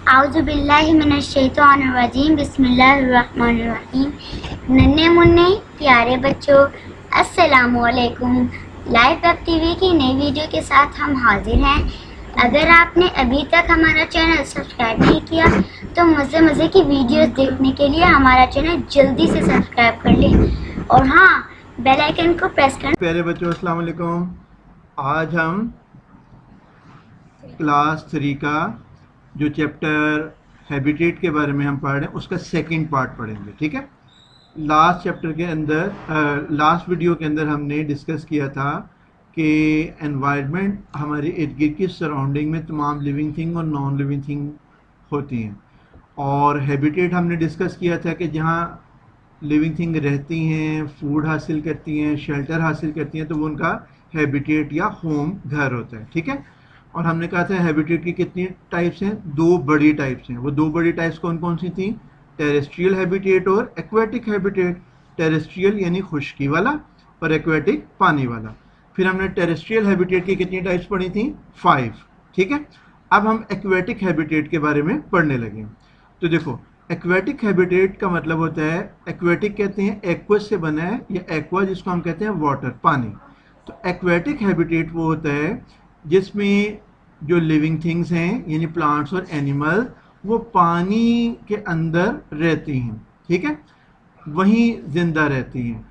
आउज़ुबिल्लाहिमिनश्शैतानिर्रजीम बिस्मिल्लाहिर्रहमानिर्रहीम। नन्हे मुन्ने प्यारे बच्चों, अस्सलामु अलैकुम। लाइव वेब टीवी की नई वीडियो के साथ हम हाजिर हैं। अगर आपने अभी तक हमारा चैनल सब्सक्राइब नहीं किया तो मज़े की वीडियोस देखने के लिए हमारा चैनल जल्दी से सब्सक्राइब कर लें और हाँ, बेल आइकन को प्रेस करना। प्यारे बच्चों, अस्सलाम वालेकुम। आज हम क्लास 3 का जो चैप्टर हैबिटेट के बारे में हम पढ़ रहे हैं उसका सेकंड पार्ट पढ़ेंगे। ठीक है, लास्ट चैप्टर के अंदर लास्ट वीडियो के अंदर हमने डिस्कस किया था कि एनवायरनमेंट हमारे इर्द गिर्द की सराउंडिंग में तमाम लिविंग थिंग और नॉन लिविंग थिंग होती हैं, और हैबिटेट हमने डिस्कस किया था कि जहाँ लिविंग थिंग रहती हैं, फूड हासिल करती हैं, शेल्टर हासिल करती हैं, तो वो उनका हैबिटेट या होम घर होता है। ठीक है, और हमने कहा था हैबिटेट की कितनी टाइप्स हैं, दो बड़ी टाइप्स हैं। वो दो बड़ी टाइप्स कौन कौन सी थी? टेरेस्ट्रियल हैबिटेट और एक्वेटिक हैबिटेट। टेरेस्ट्रियल यानी खुश्की वाला और एक्वेटिक पानी वाला। फिर हमने टेरेस्ट्रियल हैबिटेट की कितनी टाइप्स पढ़ी थी? 5। ठीक है, अब हम एक्वेटिक हैबिटेट के बारे में पढ़ने लगे। तो देखो, एक्वेटिक हैबिटेट का मतलब होता है, एक्वेटिक कहते हैं एक्वस से बना है, या एक्वा जिसको हम कहते हैं वाटर, पानी। तो एक्वेटिक हैबिटेट वो होता है जिसमें जो लिविंग थिंग्स हैं यानी प्लांट्स और एनिमल वो पानी के अंदर रहती हैं। ठीक है, वहीं जिंदा रहती हैं।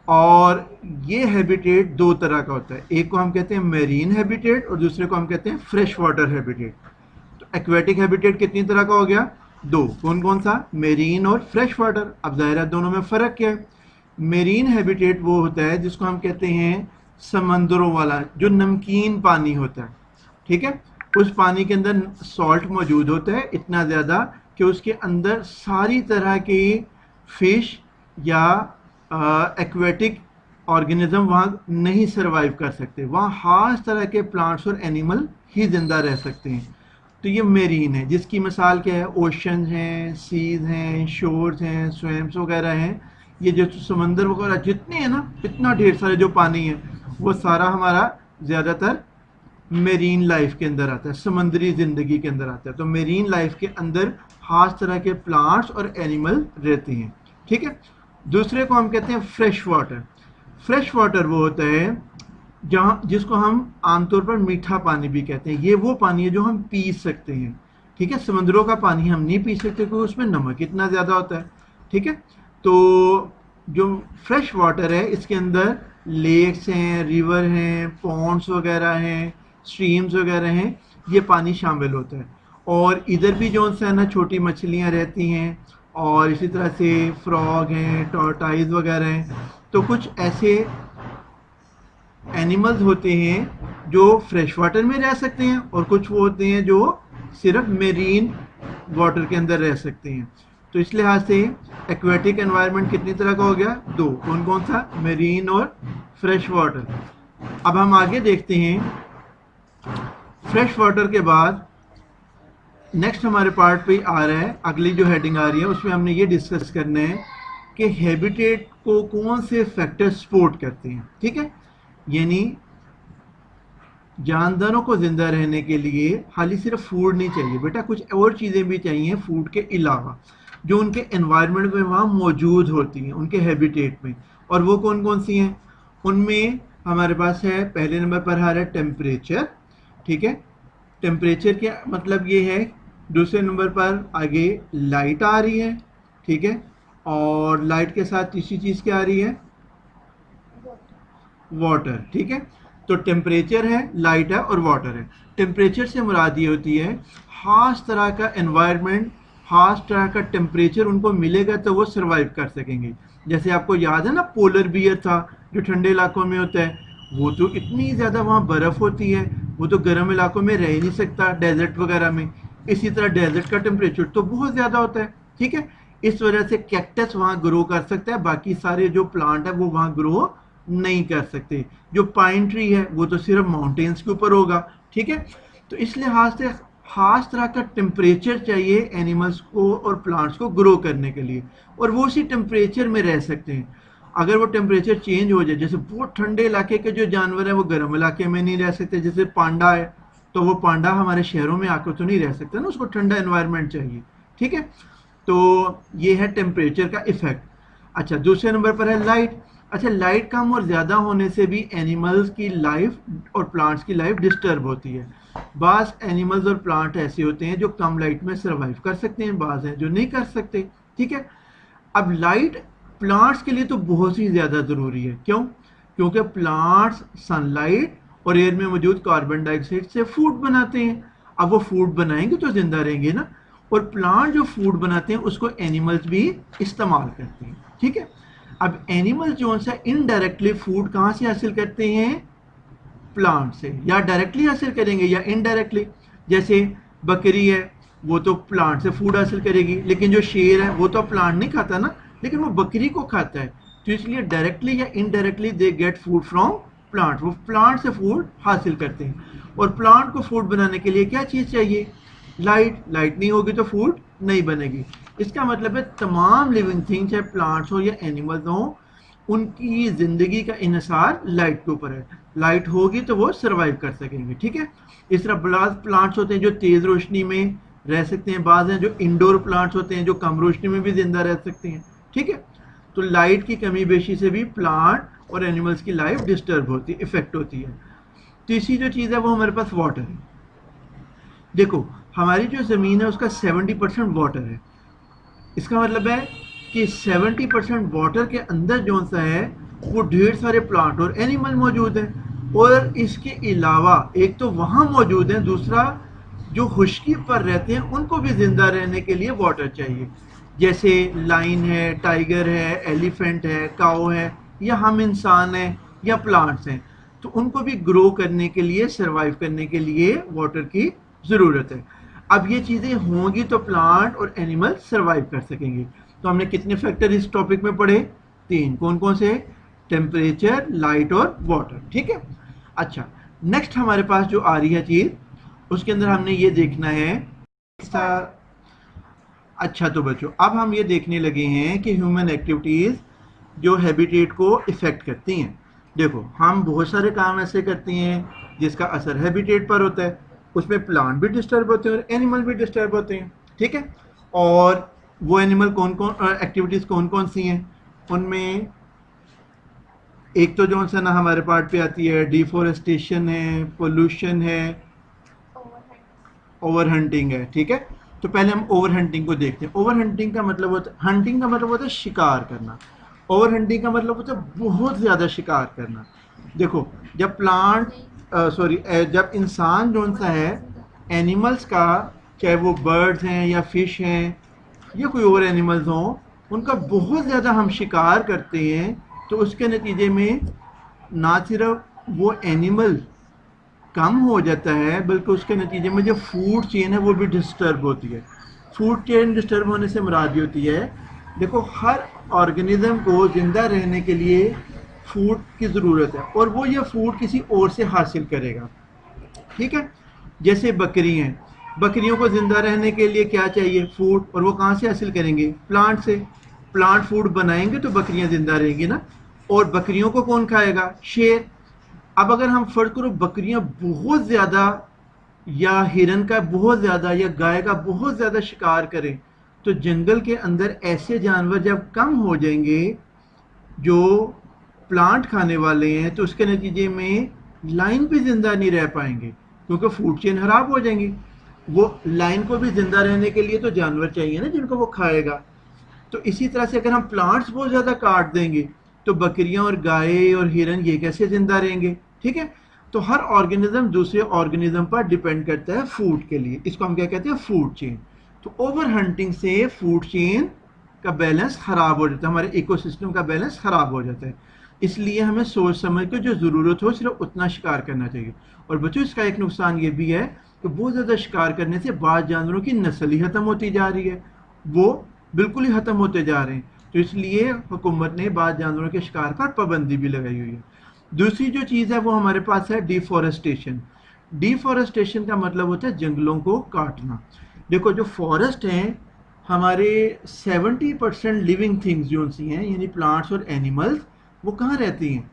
और ये हैबिटेट दो तरह का होता है, एक को हम कहते हैं मेरीन हैबिटेट और दूसरे को हम कहते हैं फ्रेश वाटर हैबिटेट। तो एक्वेटिक हैबिटेट कितनी तरह का हो गया? दो। कौन कौन सा? मेरीन और फ्रेश वाटर। अब ज़ाहिर है दोनों में फ़र्क क्या है? मेरीन हैबिटेट वो होता है जिसको हम कहते हैं समंदरों वाला, जो नमकीन पानी होता है। ठीक है, उस पानी के अंदर सॉल्ट मौजूद होता है इतना ज़्यादा कि उसके अंदर सारी तरह की फिश या एक्वेटिक ऑर्गेनिज्म वहाँ नहीं सरवाइव कर सकते। वहाँ खास तरह के प्लांट्स और एनिमल ही जिंदा रह सकते हैं। तो ये मेरीन है, जिसकी मिसाल क्या है? ओशन हैं, सीज हैं, शोर्स हैं, स्वैम्स वगैरह हैं। ये जो समंदर वगैरह जितने हैं ना, इतना ढेर सारे जो पानी है, वो सारा हमारा ज़्यादातर मेरीन लाइफ के अंदर आता है, समंदरी ज़िंदगी के अंदर आता है। तो मेरीन लाइफ के अंदर खास तरह के प्लांट्स और एनिमल रहते हैं। ठीक है, दूसरे को हम कहते हैं फ्रेश वाटर। फ्रेश वाटर वो होता है जहाँ जिसको हम आमतौर पर मीठा पानी भी कहते हैं। ये वो पानी है जो हम पी सकते हैं। ठीक है, समुद्रों का पानी हम नहीं पी सकते क्योंकि उसमें नमक इतना ज़्यादा होता है। ठीक है, तो जो फ्रेश वाटर है इसके अंदर लेक्स हैं, रिवर हैं, पॉन्ड्स वगैरह हैं, स्ट्रीम्स वगैरह हैं, ये पानी शामिल होता है। और इधर भी जो है ना छोटी मछलियाँ रहती हैं, और इसी तरह से फ्रॉग हैं, टॉर्टाइज वगैरह हैं। तो कुछ ऐसे एनिमल्स होते हैं जो फ्रेश वाटर में रह सकते हैं, और कुछ वो होते हैं जो सिर्फ मेरीन वाटर के अंदर रह सकते हैं। तो इस लिहाज से एक्वेटिक एनवायरनमेंट कितनी तरह का हो गया? दो। कौन कौन सा? मेरीन और फ्रेश वाटर। अब हम आगे देखते हैं, फ्रेश वाटर के बाद नेक्स्ट हमारे पार्ट पे आ रहा है, अगली जो हेडिंग आ रही है उसमें हमने ये डिस्कस करना है कि हैबिटेट को कौन से फैक्टर सपोर्ट करते हैं। ठीक है, यानी जानदारों को जिंदा रहने के लिए खाली सिर्फ फूड नहीं चाहिए बेटा, कुछ और चीज़ें भी चाहिए फूड के अलावा, जो उनके एनवायरनमेंट में वहाँ मौजूद होती हैं, उनके हैबिटेट में। और वो कौन कौन सी हैं? उनमें हमारे पास है, पहले नंबर पर आ रहा है टेम्परेचर। ठीक है, टेम्परेचर का मतलब ये है। दूसरे नंबर पर आगे लाइट आ रही है। ठीक है, और लाइट के साथ तीसरी चीज़ क्या आ रही है? वाटर। ठीक है, तो टेम्परेचर है, लाइट है और वाटर है। टेम्परेचर से मुराद ये होती है खास तरह का एनवायरनमेंट, खास तरह का टेम्परेचर उनको मिलेगा तो वो सरवाइव कर सकेंगे। जैसे आपको याद है ना, पोलर बियर था जो ठंडे इलाकों में होता है, वो तो इतनी ज़्यादा वहाँ बर्फ़ होती है, वो तो गर्म इलाकों में रह ही नहीं सकता, डेजर्ट वगैरह में। इसी तरह डेजर्ट का टेम्परेचर तो बहुत ज़्यादा होता है। ठीक है, इस वजह से कैक्टस वहाँ ग्रो कर सकता है, बाकी सारे जो प्लांट है वो वहाँ ग्रो नहीं कर सकते। जो पाइन ट्री है वो तो सिर्फ माउंटेन्स के ऊपर होगा। ठीक है, तो इस लिहाज से खास तरह का टेम्परेचर चाहिए एनिमल्स को और प्लांट्स को ग्रो करने के लिए, और वो उसी टेम्परेचर में रह सकते हैं। अगर वो टेम्परेचर चेंज हो जाए, जैसे बहुत ठंडे इलाके के जो जानवर हैं वो गर्म इलाके में नहीं रह सकते, जैसे पांडा है, तो वो पांडा हमारे शहरों में आकर तो नहीं रह सकता ना, उसको ठंडा एनवायरनमेंट चाहिए, ठीक है। तो ये है टेम्परेचर का इफेक्ट। अच्छा, दूसरे नंबर पर है लाइट। अच्छा, लाइट कम और ज़्यादा होने से भी एनिमल्स की लाइफ और प्लांट्स की लाइफ डिस्टर्ब होती है। बाज़ एनिमल्स और प्लांट ऐसे होते हैं जो कम लाइट में सर्वाइव कर सकते हैं, बाज़ हैं जो नहीं कर सकते, ठीक है। अब लाइट प्लांट्स के लिए तो बहुत ही ज़्यादा ज़रूरी है। क्यों? क्योंकि प्लांट्स सनलाइट और एयर में मौजूद कार्बन डाइऑक्साइड से फूड बनाते हैं। अब वो फूड बनाएंगे तो जिंदा रहेंगे ना, और प्लांट जो फूड बनाते हैं उसको एनिमल्स भी इस्तेमाल करते हैं, ठीक है। अब एनिमल्स जो सा इनडायरेक्टली फूड कहाँ से हासिल करते हैं? प्लांट से। या डायरेक्टली हासिल करेंगे या इनडायरेक्टली। जैसे बकरी है, वो तो प्लांट से फूड हासिल करेगी, लेकिन जो शेर है वो तो प्लांट नहीं खाता ना, लेकिन वो बकरी को खाता है। तो इसलिए डायरेक्टली या indirectly they get food from plant, वो प्लांट से फूड हासिल करते हैं। और प्लांट को फूड बनाने के लिए क्या चीज़ चाहिए? लाइट। लाइट नहीं होगी तो फूड नहीं बनेगी। इसका मतलब है तमाम लिविंग थिंग्स, चाहे प्लांट्स हो या एनिमल्स हो, उनकी ज़िंदगी का इन्हिसार लाइट के ऊपर है। लाइट होगी तो वो सर्वाइव कर सकेंगे, ठीक है। इस तरह बाज़ प्लांट्स होते हैं जो तेज़ रोशनी में रह सकते हैं, बाज़ हैं जो इंडोर प्लांट्स होते हैं जो कम रोशनी में भी ज़िंदा रह सकते हैं, ठीक है। तो लाइट की कमी बेशी से भी प्लांट और एनिमल्स की लाइफ डिस्टर्ब होती है, इफेक्ट होती है। तीसरी जो चीज़ है वो हमारे पास वाटर है। देखो, हमारी जो ज़मीन है उसका 70% वाटर है। इसका मतलब है कि 70% वाटर के अंदर जो सा है वो ढेर सारे प्लांट और एनिमल मौजूद हैं। और इसके अलावा एक तो वहाँ मौजूद हैं, दूसरा जो खुश्की पर रहते हैं उनको भी ज़िंदा रहने के लिए वाटर चाहिए। जैसे लाइन है, टाइगर है, एलिफेंट है, काऊ है, या हम इंसान हैं या प्लांट्स हैं, तो उनको भी ग्रो करने के लिए, सर्वाइव करने के लिए वाटर की ज़रूरत है। अब ये चीज़ें होंगी तो प्लांट और एनिमल सर्वाइव कर सकेंगे। तो हमने कितने फैक्टर इस टॉपिक में पढ़े? 3। कौन कौन से? टेम्परेचर, लाइट और वाटर, ठीक है। अच्छा, नेक्स्ट हमारे पास जो आ रही है चीज़, उसके अंदर हमने ये देखना है। अच्छा तो बच्चों, अब हम ये देखने लगे हैं कि ह्यूमन एक्टिविटीज़ जो हैबिटेट को इफ़ेक्ट करती हैं। देखो, हम बहुत सारे काम ऐसे करते हैं जिसका असर हैबिटेट पर होता है। उसमें प्लांट भी डिस्टर्ब होते हैं और एनिमल भी डिस्टर्ब होते हैं, ठीक है। और वो एनिमल कौन कौन, एक्टिविटीज़ कौन कौन सी हैं? उनमें एक तो जो सा ना हमारे पार्ट पे आती है, डिफोरेस्टेशन है, पोल्यूशन है, ओवर हंटिंग है, ठीक है। तो पहले हम ओवर हंटिंग को देखते हैं। ओवर हंटिंग का मतलब होता है, हंटिंग का मतलब होता है शिकार करना। ओवर हंटिंग का मतलब होता है बहुत ज़्यादा शिकार करना। देखो, जब जब इंसान जो सा है एनिमल्स का, चाहे वो बर्ड्स हैं या फिश हैं या कोई और एनिमल्स हों, उनका बहुत ज़्यादा हम शिकार करते हैं, तो उसके नतीजे में ना सिर्फ वो एनिमल कम हो जाता है, बल्कि उसके नतीजे में जो फूड चेन है वो भी डिस्टर्ब होती है। फूड चेन डिस्टर्ब होने से मुराद होती है, देखो, हर ऑर्गेनिज्म को ज़िंदा रहने के लिए फूड की ज़रूरत है, और वो ये फूड किसी और से हासिल करेगा, ठीक है। जैसे बकरी हैं, बकरियों को ज़िंदा रहने के लिए क्या चाहिए? फूड। और वो कहाँ से हासिल करेंगे? प्लांट से। प्लांट फूड बनाएंगे तो बकरियां ज़िंदा रहेंगी ना। और बकरियों को कौन खाएगा? शेर। अब अगर हम फर्ज करो बकरियां बहुत ज़्यादा, या हिरन का बहुत ज़्यादा, या गाय का बहुत ज़्यादा शिकार करें, तो जंगल के अंदर ऐसे जानवर जब कम हो जाएंगे जो प्लांट खाने वाले हैं, तो उसके नतीजे में लाइन भी ज़िंदा नहीं रह पाएंगे, क्योंकि फूड चेन खराब हो जाएंगी। वो लाइन को भी ज़िंदा रहने के लिए तो जानवर चाहिए ना जिनको वो खाएगा। तो इसी तरह से अगर हम प्लांट्स बहुत ज़्यादा काट देंगे, तो बकरियां और गाय और हिरन ये कैसे ज़िंदा रहेंगे, ठीक है। तो हर ऑर्गेनिज्म दूसरे ऑर्गेनिज्म पर डिपेंड करता है फूड के लिए। इसको हम क्या कहते हैं? Food chain. तो ओवर हंटिंग से फूड चेन का बैलेंस ख़राब हो जाता है, हमारे इकोसिस्टम का बैलेंस ख़राब हो जाता है। इसलिए हमें सोच समझ कर जो ज़रूरत हो सिर्फ उतना शिकार करना चाहिए। और बच्चों, इसका एक नुकसान ये भी है कि बहुत ज़्यादा शिकार करने से बाज़ जानवरों की नस्ल ही ख़त्म होती जा रही है, वो बिल्कुल ही ख़त्म होते जा रहे हैं। तो इसलिए हुकूमत ने बाज़ जानवरों के शिकार पर पाबंदी भी लगाई हुई है। दूसरी जो चीज़ है वो हमारे पास है डिफॉरेस्टेशन। डिफॉरेस्टेशन का मतलब होता है जंगलों को काटना। देखो, जो फॉरेस्ट हैं, हमारे 70% लिविंग थिंग्स जो सी हैं, यानी प्लांट्स और एनिमल्स, वो कहाँ रहती हैं?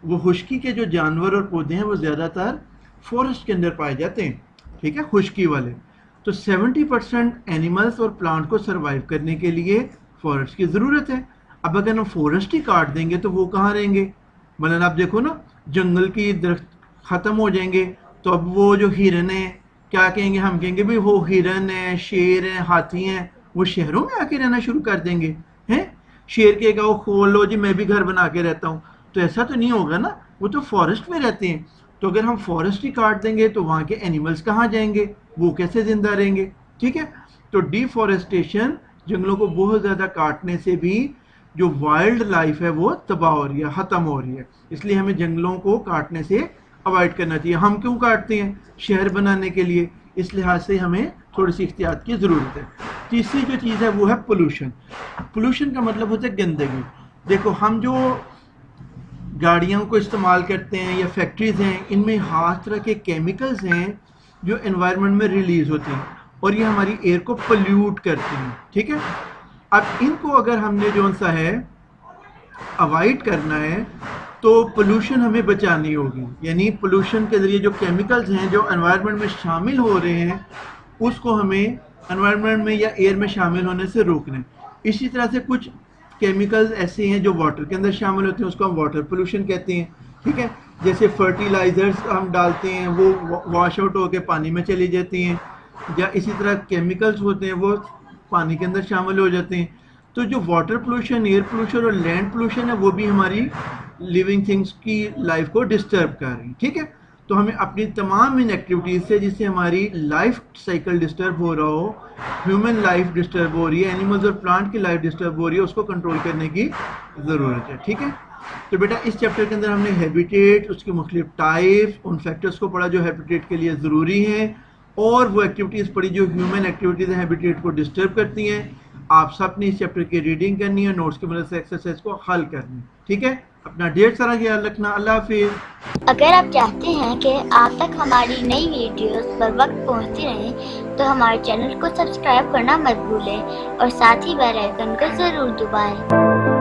वो खुश्की के जो जानवर और पौधे हैं वो ज़्यादातर फॉरेस्ट के अंदर पाए जाते हैं, ठीक है, खुश्की वाले। तो 70% एनिमल्स और प्लांट को सरवाइव करने के लिए फॉरेस्ट की ज़रूरत है। अब अगर हम फॉरेस्ट ही काट देंगे तो वो कहाँ रहेंगे? मतलब आप देखो ना, जंगल की दरख्त ख़त्म हो जाएंगे तो अब वो जो हिरन है, क्या कहेंगे? हम कहेंगे भाई वो हिरन है, शेर है, हाथी हैं, वो शहरों में आके रहना शुरू कर देंगे हैं। शेर कहेगा वो खोल लो जी, मैं भी घर बना के रहता हूँ। तो ऐसा तो नहीं होगा ना, वो तो फॉरेस्ट में रहते हैं। तो अगर हम फॉरेस्ट ही काट देंगे तो वहाँ के एनिमल्स कहाँ जाएंगे? वो कैसे जिंदा रहेंगे? ठीक है, तो डिफॉरेस्टेशन, जंगलों को बहुत ज़्यादा काटने से भी जो वाइल्ड लाइफ है वो तबाह हो रही है, ख़त्म हो रही है। इसलिए हमें जंगलों को काटने से अवॉइड करना चाहिए। हम क्यों काटते हैं? शहर बनाने के लिए। इस लिहाज से हमें थोड़ी सी एहतियात की ज़रूरत है। तीसरी जो चीज़ है वो है पोल्यूशन। पोल्यूशन का मतलब होता है गंदगी। देखो, हम जो गाड़ियों को इस्तेमाल करते हैं या फैक्ट्रीज़ हैं, इनमें हर तरह के केमिकल्स हैं जो एनवायरनमेंट में रिलीज़ होते हैं और ये हमारी एयर को पोल्यूट करते हैं, ठीक है। अब इनको अगर हमने जो सा है अवॉइड करना है तो पोल्यूशन हमें बचानी होगी। यानी पोल्यूशन के ज़रिए जो केमिकल्स हैं जो एनवायरनमेंट में शामिल हो रहे हैं, उसको हमें एनवायरनमेंट में या एयर में शामिल होने से रोकना है। इसी तरह से कुछ केमिकल्स ऐसे हैं जो वाटर के अंदर शामिल होते हैं, उसको हम वाटर पोल्यूशन कहते हैं, ठीक है। जैसे फर्टिलाइजर्स हम डालते हैं, वो वॉश आउट होकर पानी में चली जाती हैं, या इसी तरह केमिकल्स होते हैं वो पानी के अंदर शामिल हो जाते हैं। तो जो वाटर पोल्यूशन, एयर पोल्यूशन और लैंड पोल्यूशन है, वो भी हमारी लिविंग थिंग्स की लाइफ को डिस्टर्ब कर रही है, ठीक है। तो हमें अपनी तमाम इन एक्टिविटीज़ से, जिससे हमारी लाइफ साइकिल डिस्टर्ब हो रहा हो, ह्यूमन लाइफ डिस्टर्ब हो रही है, एनिमल्स और प्लांट की लाइफ डिस्टर्ब हो रही है, उसको कंट्रोल करने की ज़रूरत है, ठीक है। तो बेटा, इस चैप्टर के अंदर हमने हैबिटेट, उसकी मुख्तलिफ टाइप्स, उन फैक्टर्स को पढ़ा जो हैबिटेट के लिए ज़रूरी हैं, और वो एक्टिविटीज़ पढ़ी जो ह्यूमन एक्टिविटीज़ हैबिटेट को डिस्टर्ब करती हैं। आप सब ने इस चैप्टर की रीडिंग करनी है, नोट्स की मदद से एक्सरसाइज को हल करनी है, ठीक है। अपना ढेर सारा ख्याल रखना। अल्लाह हाफिज़। अगर आप चाहते हैं कि आप तक हमारी नई वीडियोस पर वक्त पहुंचती रहें तो हमारे चैनल को सब्सक्राइब करना मत भूलें और साथ ही बेल आइकन को ज़रूर दबाएं।